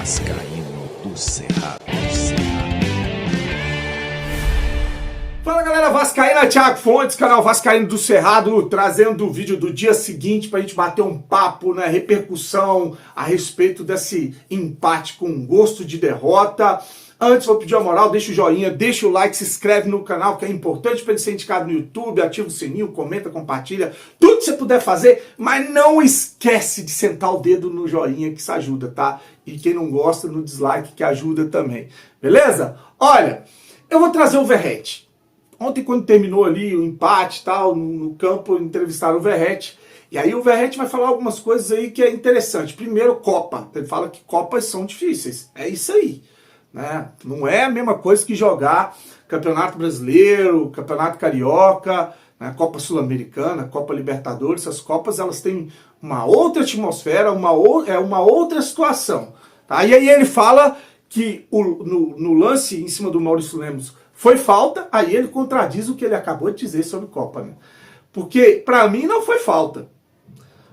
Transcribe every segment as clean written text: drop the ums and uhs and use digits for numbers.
Vascaíno do Cerrado. Fala galera vascaína, Thiago Fontes, canal Vascaíno do Cerrado, trazendo o vídeo do dia seguinte pra gente bater um papo, né, repercussão a respeito desse empate com gosto de derrota. Antes, vou pedir a moral, deixa o joinha, deixa o like, se inscreve no canal, que é importante para ele ser indicado no YouTube, ativa o sininho, comenta, compartilha, tudo que você puder fazer, mas não esquece de sentar o dedo no joinha, que isso ajuda, tá? E quem não gosta, no dislike, que ajuda também, beleza? Olha, eu vou trazer o Verratti. Ontem, quando terminou ali o empate e tal, no campo, entrevistaram o Verratti. E aí o Verratti vai falar algumas coisas aí que é interessante. Primeiro, Copa. Ele fala que Copas são difíceis. É isso aí. Né? Não é a mesma coisa que jogar Campeonato Brasileiro, Campeonato Carioca, né? Copa Sul-Americana, Copa Libertadores. Essas Copas elas têm uma outra atmosfera, uma outra situação. Tá? E aí ele fala que no lance em cima do Maurício Lemos foi falta, aí ele contradiz o que ele acabou de dizer sobre Copa. Né? Porque pra mim não foi falta.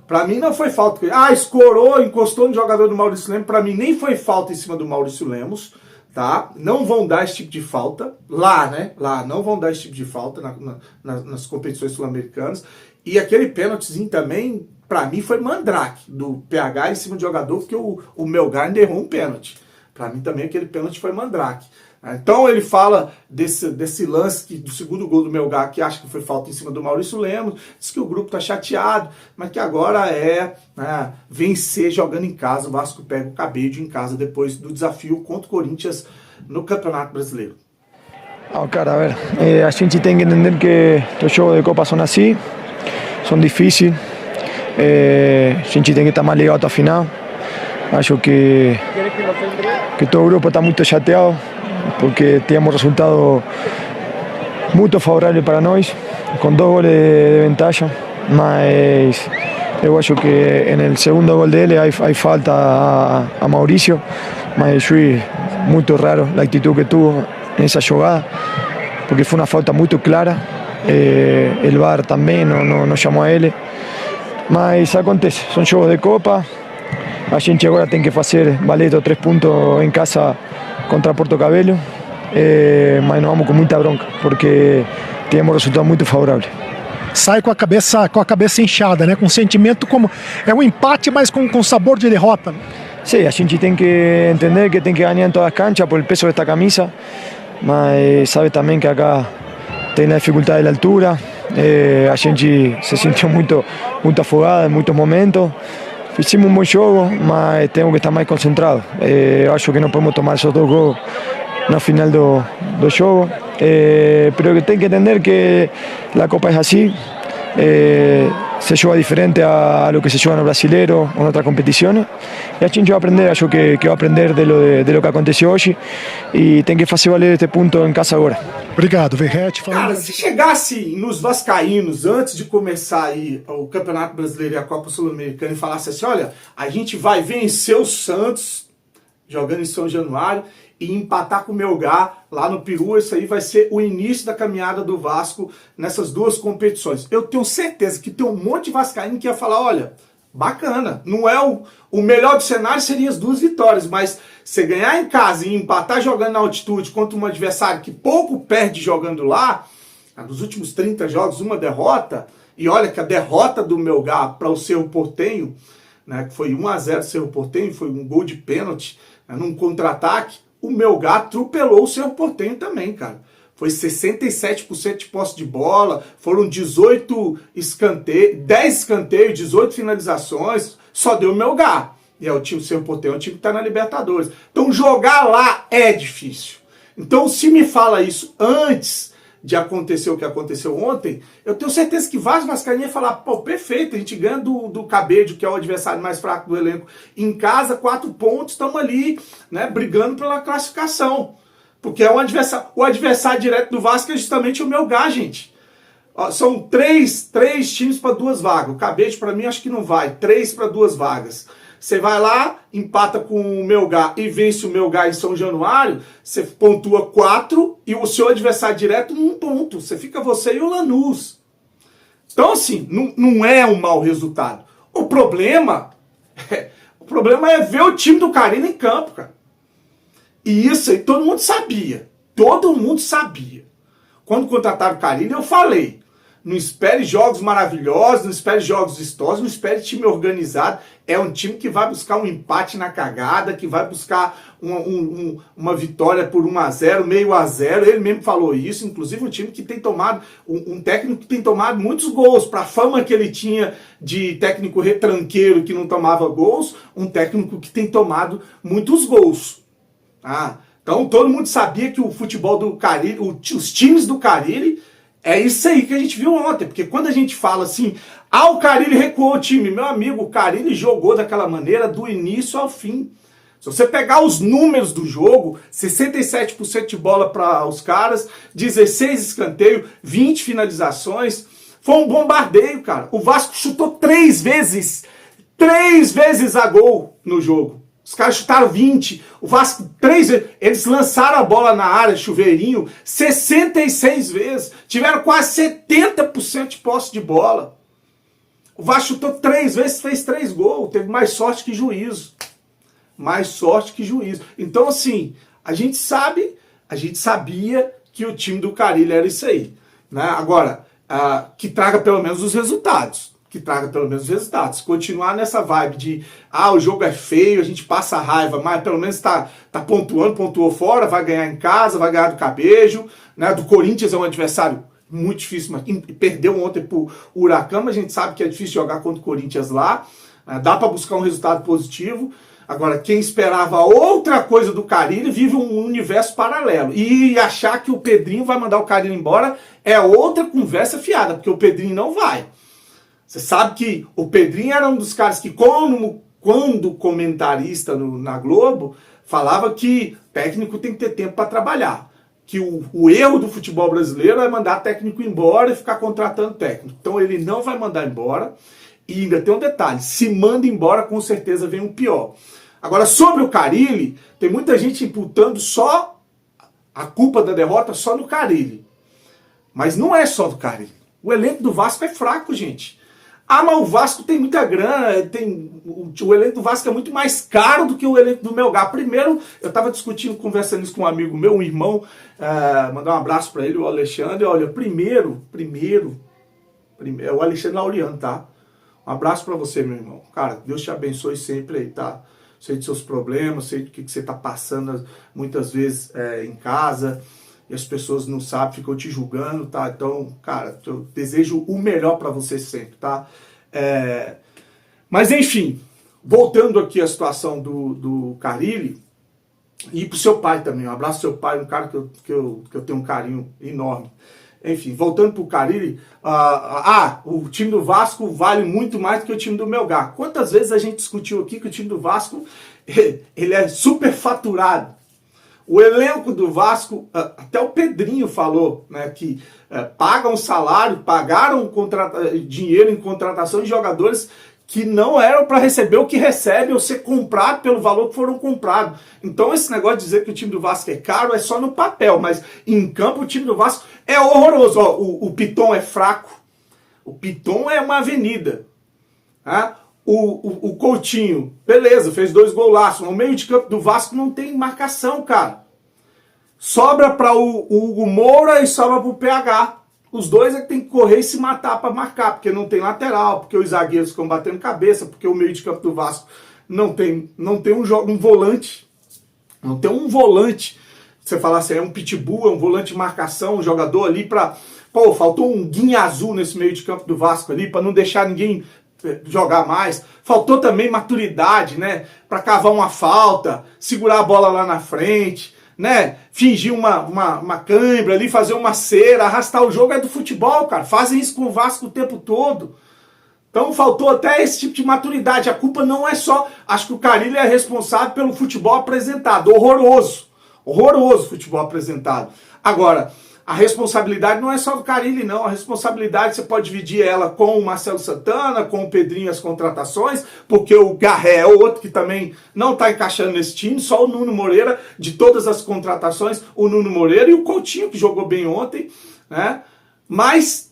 Pra mim não foi falta. Escorou, encostou no jogador do Maurício Lemos. Pra mim nem foi falta em cima do Maurício Lemos. Tá? Não vão dar esse tipo de falta. Lá, né? Lá não vão dar esse tipo de falta nas competições sul-americanas. E aquele pênaltizinho também, pra mim, foi mandrake do PH em cima do jogador, porque o Melgar errou um pênalti. Pra mim também aquele pênalti foi mandrake. Então ele fala desse lance do segundo gol do Melgar, que acha que foi falta em cima do Maurício Lemos, diz que o grupo está chateado, mas que agora vencer jogando em casa. O Vasco pega o Cabede em casa depois do desafio contra o Corinthians no Campeonato Brasileiro. Cara, a ver, a gente tem que entender que os jogos de Copa são assim, são difíceis, a gente tem que estar mais ligado até o final. Acho que todo o grupo está muito chateado, porque teníamos resultado muy favorable para nós, con 2 goles de ventaja, mas eu acho que en el segundo gol dele hay falta a Mauricio, mas el juiz muy raro la actitud que tuvo en esa jugada, porque fue una falta muy clara, el VAR también no llamó a ele, mas acontece, son jogos de Copa, a gente agora tem que fazer valer 3 pontos em casa contra Porto Cabello, mas nós vamos com muita bronca, porque temos resultado muito favorável. Sai com a cabeça inchada, né? Com sentimento como é um empate, mas com sabor de derrota. Sim, a gente tem que entender que tem que ganhar em todas as canchas por el peso desta camisa, mas sabe também que acá tem a dificuldade da altura, a gente se sentiu muito afogada em muitos momentos. Hicimos un buen juego, mas tengo que estar más concentrado. Acho que no podemos tomar esos 2 gols no final do jogo. Pero que tem que entender que la Copa es así. Se juega diferente a lo que se juega en el Brasileiro o en otras competiciones. Y a gente vai aprender, acho que vai aprender de lo que aconteceu hoje. E tem que fazer valer este ponto em casa agora. Obrigado, Verratti. Cara, se chegasse nos vascaínos antes de começar aí o Campeonato Brasileiro e a Copa Sul-Americana e falasse assim, olha, a gente vai vencer o Santos jogando em São Januário e empatar com o Melgar lá no Peru, isso aí vai ser o início da caminhada do Vasco nessas 2 competições. Eu tenho certeza que tem um monte de vascaíno que ia falar, olha, bacana, não é o melhor do cenário, seria as 2 vitórias, mas você ganhar em casa e empatar jogando na altitude contra um adversário que pouco perde jogando lá, nos últimos 30 jogos, uma derrota, e olha que a derrota do Melgar para o Cerro Porteño, né, que foi 1-0 o Cerro Porteño, foi um gol de pênalti, né, num contra-ataque, o Melgar atropelou o Cerro Porteño também, cara. Foi 67% de posse de bola, foram 18 escanteios, 10 escanteios, 18 finalizações, só deu o Melgar. E é o Cerro Porteño é o time que está na Libertadores. Então jogar lá é difícil. Então se me fala isso antes de acontecer o que aconteceu ontem, eu tenho certeza que vários vascaínos iam falar, pô, perfeito, a gente ganha do Cabede, que é o adversário mais fraco do elenco, em casa, 4 pontos, estamos ali, né, brigando pela classificação. Porque é o adversário direto do Vasco é justamente o Melgar, gente. São três times para 2 vagas. O Cabede, para mim, acho que não vai. 3 para 2 vagas. Você vai lá, empata com o Melgar e vence o Melgar em São Januário, você pontua 4 e o seu adversário direto 1 ponto. Você fica você e o Lanús. Então, assim, não é um mau resultado. O problema O problema é ver o time do Carille em campo, cara. E isso aí todo mundo sabia. Todo mundo sabia. Quando contrataram o Carille, eu falei, não espere jogos maravilhosos, não espere jogos vistosos, não espere time organizado. É um time que vai buscar um empate na cagada, que vai buscar uma vitória por 1-0, meio a 0. Ele mesmo falou isso, inclusive um time que tem tomado, um técnico que tem tomado muitos gols. Para a fama que ele tinha de técnico retranqueiro que não tomava gols, um técnico que tem tomado muitos gols. Então todo mundo sabia que o futebol do Carille, os times do Carille, é isso aí que a gente viu ontem, porque quando a gente fala assim, o Carille recuou o time, meu amigo, o Carille jogou daquela maneira do início ao fim. Se você pegar os números do jogo, 67% de bola para os caras, 16 escanteio, 20 finalizações, foi um bombardeio, cara. O Vasco chutou 3 vezes a gol no jogo. Os caras chutaram 20, o Vasco 3 vezes, eles lançaram a bola na área, chuveirinho, 66 vezes, tiveram quase 70% de posse de bola. O Vasco chutou 3 vezes, fez 3 gols, teve mais sorte que juízo. Mais sorte que juízo. Então assim, a gente sabia que o time do Carille era isso aí. Né? Agora, que traga pelo menos os resultados. Continuar nessa vibe de, o jogo é feio, a gente passa raiva, mas pelo menos tá pontuou fora, vai ganhar em casa, vai ganhar do Cabejo, né? Do Corinthians é um adversário muito difícil, mas perdeu ontem pro Huracan, mas a gente sabe que é difícil jogar contra o Corinthians lá, dá para buscar um resultado positivo. Agora, quem esperava outra coisa do Carille vive um universo paralelo. E achar que o Pedrinho vai mandar o Carille embora é outra conversa fiada, porque o Pedrinho não vai. Você sabe que o Pedrinho era um dos caras que, quando comentarista na Globo, falava que técnico tem que ter tempo para trabalhar. Que o erro do futebol brasileiro é mandar técnico embora e ficar contratando técnico. Então ele não vai mandar embora. E ainda tem um detalhe, se manda embora, com certeza vem um pior. Agora, sobre o Carille, tem muita gente imputando só a culpa da derrota só no Carille. Mas não é só do Carille. O elenco do Vasco é fraco, gente. Mas o Vasco tem muita grana, o elenco do Vasco é muito mais caro do que o elenco do Melgar. Primeiro, eu estava conversando isso com um amigo meu, um irmão, mandar um abraço para ele, o Alexandre. Olha, primeiro, é o Alexandre Laureano, tá? Um abraço para você, meu irmão. Cara, Deus te abençoe sempre aí, tá? Sei dos seus problemas, sei do que você tá passando muitas vezes em casa. E as pessoas não sabem, ficam te julgando, tá? Então, cara, eu desejo o melhor para você sempre, tá? Mas, enfim, voltando aqui à situação do Carille, e pro seu pai também, um abraço pro seu pai, um cara que eu tenho um carinho enorme. Enfim, voltando pro Carille, o time do Vasco vale muito mais do que o time do Melgar. Quantas vezes a gente discutiu aqui que o time do Vasco, ele é superfaturado? O elenco do Vasco, até o Pedrinho falou, né, que pagam salário, pagaram dinheiro em contratação de jogadores que não eram para receber o que recebem ou ser comprado pelo valor que foram comprados. Então esse negócio de dizer que o time do Vasco é caro é só no papel, mas em campo o time do Vasco é horroroso. O Piton é fraco, o Piton é uma avenida. O Coutinho, beleza, fez 2 golaços. No meio de campo do Vasco não tem marcação, cara. Sobra para o Hugo Moura e sobra para o PH. Os dois é que tem que correr e se matar para marcar, porque não tem lateral, porque os zagueiros ficam batendo cabeça, porque o meio de campo do Vasco não tem um volante. Não tem um volante. Você falar assim, é um pitbull, é um volante de marcação, um jogador ali para... Pô, faltou um guinha azul nesse meio de campo do Vasco ali, para não deixar ninguém jogar mais. Faltou também maturidade, né? Para cavar uma falta, segurar a bola lá na frente, né? Fingir uma cãibra ali, fazer uma cera, arrastar o jogo. É do futebol, cara. Fazem isso com o Vasco o tempo todo. Então faltou até esse tipo de maturidade. A culpa não é só... Acho que o Carille é responsável pelo futebol apresentado. Horroroso. Horroroso futebol apresentado. Agora, a responsabilidade não é só do Carille, não. A responsabilidade você pode dividir ela com o Marcelo Santana, com o Pedrinho as contratações, porque o Garré é outro que também não está encaixando nesse time, só o Nuno Moreira, de todas as contratações, o Nuno Moreira e o Coutinho, que jogou bem ontem, né? Mas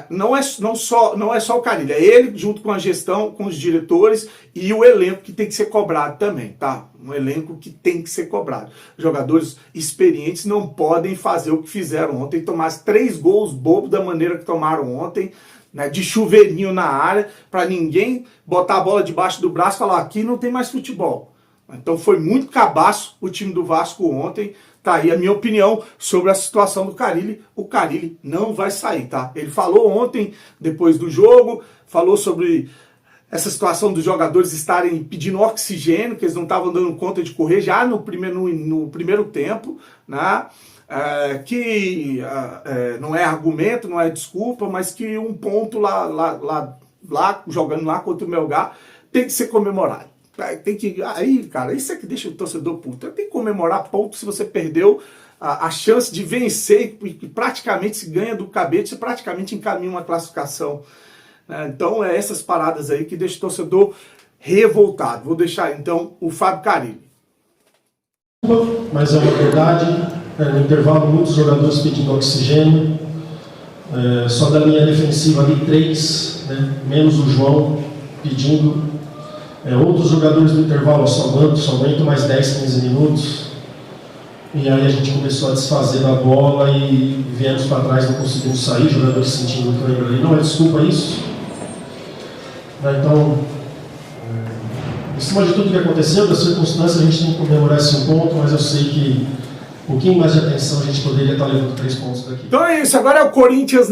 não é só o Carille, é ele junto com a gestão, com os diretores e o elenco que tem que ser cobrado também, tá? Um elenco que tem que ser cobrado. Jogadores experientes não podem fazer o que fizeram ontem, tomar 3 gols bobos da maneira que tomaram ontem, né, de chuveirinho na área, para ninguém botar a bola debaixo do braço e falar, aqui não tem mais futebol. Então foi muito cabaço o time do Vasco ontem. Tá aí a minha opinião sobre a situação do Carille. O Carille não vai sair, tá? Ele falou ontem, depois do jogo, falou sobre essa situação dos jogadores estarem pedindo oxigênio, que eles não estavam dando conta de correr já no primeiro tempo, né? Que não é argumento, não é desculpa, mas que um ponto lá jogando lá contra o Melgar tem que ser comemorado. Tem que, aí, cara, isso é que deixa o torcedor puto. Tem que comemorar ponto se você perdeu a chance de vencer e praticamente se ganha do cabelo, você praticamente encaminha uma classificação. Então é essas paradas aí que deixa o torcedor revoltado. Vou deixar então o Fábio Carille. Mas é uma verdade, no intervalo muitos jogadores pedindo oxigênio, só da linha defensiva ali 3, né, menos o João pedindo. Outros jogadores do intervalo só aguentam mais 10, 15 minutos. E aí a gente começou a desfazer da bola e viemos para trás, não conseguimos sair, jogadores sentindo o câmbio ali. Não é desculpa isso. Então, em cima de tudo que aconteceu, das circunstâncias, a gente tem que comemorar esse ponto, mas eu sei que um pouquinho mais de atenção a gente poderia estar levando 3 pontos daqui. Então é isso, agora é o Corinthians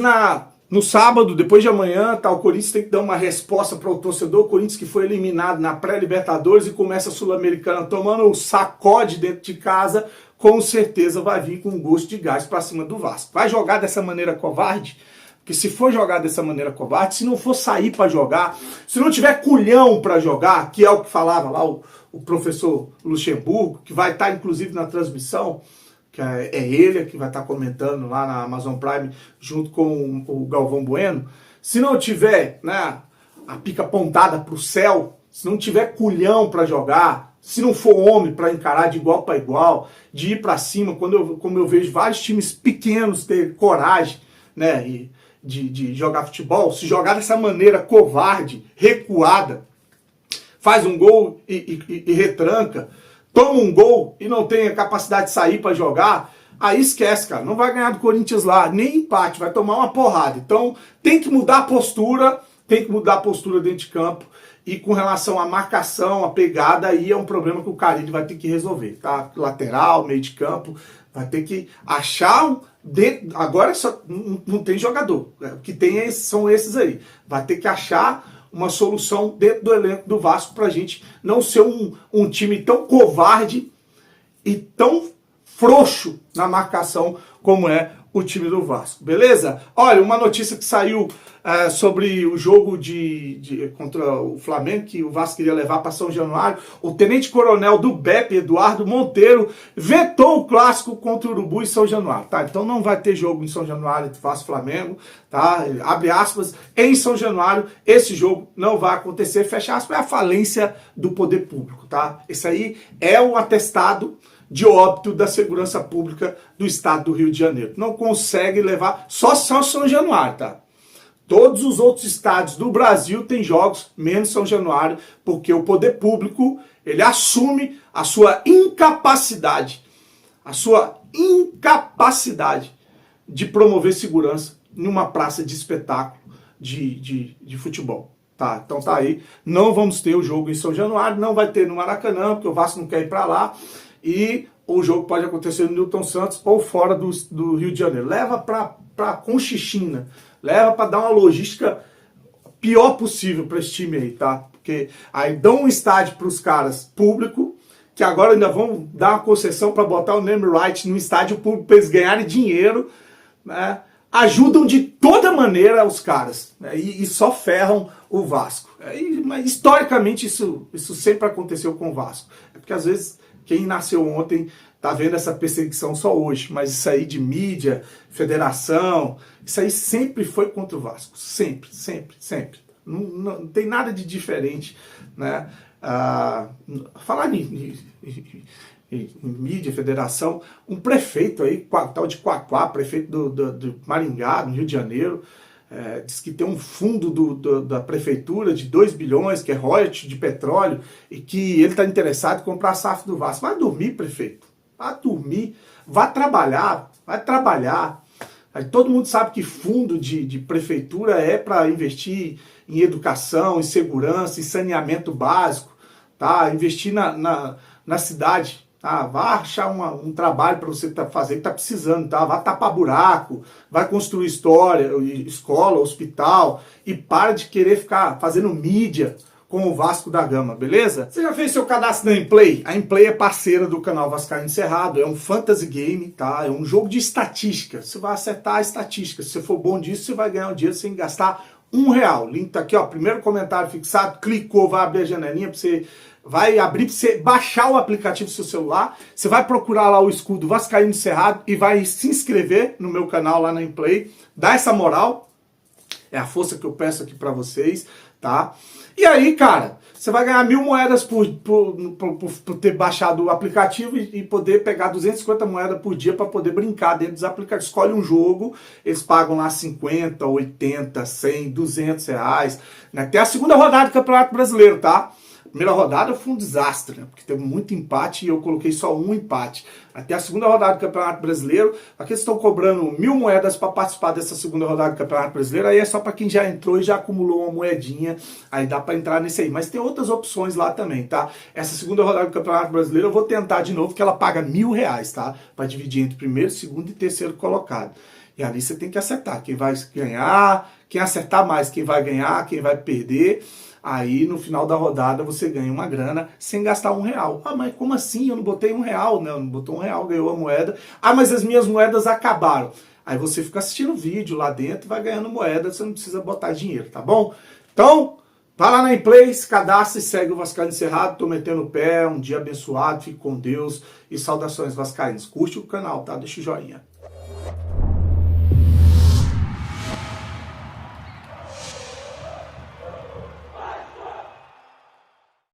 no sábado, depois de amanhã, tá? O Corinthians tem que dar uma resposta para o torcedor. O Corinthians que foi eliminado na pré-Libertadores e começa a Sul-Americana tomando um sacode dentro de casa, com certeza vai vir com um gosto de gás para cima do Vasco. Vai jogar dessa maneira covarde? Porque se for jogar dessa maneira covarde, se não for sair para jogar, se não tiver culhão para jogar, que é o que falava lá o professor Luxemburgo, que vai estar inclusive na transmissão, que é ele que vai estar comentando lá na Amazon Prime, junto com o Galvão Bueno, se não tiver, né, a pica apontada para o céu, se não tiver culhão para jogar, se não for homem para encarar de igual para igual, de ir para cima, como eu vejo vários times pequenos ter coragem, né, de jogar futebol, se jogar dessa maneira covarde, recuada, faz um gol e retranca, toma um gol e não tem a capacidade de sair para jogar, aí esquece, cara. Não vai ganhar do Corinthians lá, nem empate, vai tomar uma porrada. Então tem que mudar a postura, dentro de campo. E com relação à marcação, à pegada, aí é um problema que o Carille vai ter que resolver, tá? Lateral, meio de campo, vai ter que achar agora só não tem jogador, né? O que tem são esses aí. Vai ter que achar uma solução dentro do elenco do Vasco pra gente não ser um time tão covarde e tão frouxo na marcação como é o time do Vasco, beleza? Olha, uma notícia que saiu sobre o jogo contra o Flamengo, que o Vasco queria levar para São Januário. O tenente-coronel do BEP, Eduardo Monteiro, vetou o clássico contra o Urubu em São Januário, tá? Então não vai ter jogo em São Januário entre Vasco e Flamengo, tá? Abre aspas, em São Januário esse jogo não vai acontecer, fecha aspas, é a falência do poder público, tá? Esse aí é um atestado de óbito da segurança pública do estado do Rio de Janeiro. Não consegue levar, só São Januário, tá? Todos os outros estados do Brasil têm jogos, menos São Januário, porque o poder público, ele assume a sua incapacidade de promover segurança numa praça de espetáculo de futebol. Tá? Então tá aí, não vamos ter o jogo em São Januário, não vai ter no Maracanã, porque o Vasco não quer ir para lá, e o jogo pode acontecer no Newton Santos ou fora do Rio de Janeiro. Leva para Conchichina, leva para dar uma logística pior possível para esse time aí, tá? Porque aí dão um estádio para os caras público, que agora ainda vão dar uma concessão para botar o name right no estádio público para eles ganharem dinheiro, né? Ajudam de toda maneira os caras, né? E só ferram o Vasco. Mas historicamente isso sempre aconteceu com o Vasco. É porque às vezes quem nasceu ontem tá vendo essa perseguição só hoje, mas isso aí de mídia, federação, isso aí sempre foi contra o Vasco. Sempre, sempre, sempre. Não tem nada de diferente, né? Falar em mídia, federação, um prefeito aí, tal de Quaquá, prefeito do Maringá, no Rio de Janeiro, diz que tem um fundo da prefeitura de 2 bilhões, que é royalty de petróleo, e que ele está interessado em comprar a SAF do Vasco. Vai dormir, prefeito. Vai dormir. Vai trabalhar. Aí todo mundo sabe que fundo de prefeitura é para investir em educação, em segurança, em saneamento básico, tá? Investir na cidade. Tá? Vai achar um trabalho para você fazer que está precisando, tá? Vai tapar buraco, vai construir escola, hospital, e para de querer ficar fazendo mídia com o Vasco da Gama, beleza? Você já fez seu cadastro na Inplay? A Inplay é parceira do canal Vascaíno Cerrado, é um fantasy game, tá? É um jogo de estatística. Você vai acertar a estatística. Se você for bom disso, você vai ganhar um dinheiro sem gastar R$1. O link tá aqui, ó, primeiro comentário fixado, clicou, vai abrir a janelinha para você, vai abrir para você baixar o aplicativo do seu celular, você vai procurar lá o escudo Vascaíno Cerrado e vai se inscrever no meu canal lá na Inplay, dá essa moral, é a força que eu peço aqui para vocês, tá? E aí, cara, você vai ganhar 1.000 moedas por ter baixado o aplicativo e poder pegar 250 moedas por dia para poder brincar dentro dos aplicativos. Escolhe um jogo, eles pagam lá 50, 80, 100, 200 reais. Né? Tem a segunda rodada do Campeonato Brasileiro, tá? A primeira rodada foi um desastre, né? Porque teve muito empate e eu coloquei só um empate. Até a segunda rodada do Campeonato Brasileiro, aqui eles estão cobrando 1.000 moedas para participar dessa segunda rodada do Campeonato Brasileiro, aí é só para quem já entrou e já acumulou uma moedinha, aí dá para entrar nesse aí. Mas tem outras opções lá também, tá? Essa segunda rodada do Campeonato Brasileiro eu vou tentar de novo, que ela paga R$1.000, tá? Para dividir entre primeiro, segundo e terceiro colocado. E ali você tem que acertar quem vai ganhar, quem acertar mais, quem vai ganhar, quem vai perder. Aí no final da rodada você ganha uma grana sem gastar R$1. Ah, mas como assim? Eu não botei R$1. Não, não botou R$1, ganhou a moeda. Ah, mas as minhas moedas acabaram. Aí você fica assistindo o vídeo lá dentro e vai ganhando moeda, você não precisa botar dinheiro, tá bom? Então, vai lá na Inplay, se cadastra e segue o Vascaíno Cerrado. Tô metendo o pé, um dia abençoado, fique com Deus e saudações vascaínas. Curte o canal, tá? Deixa o joinha.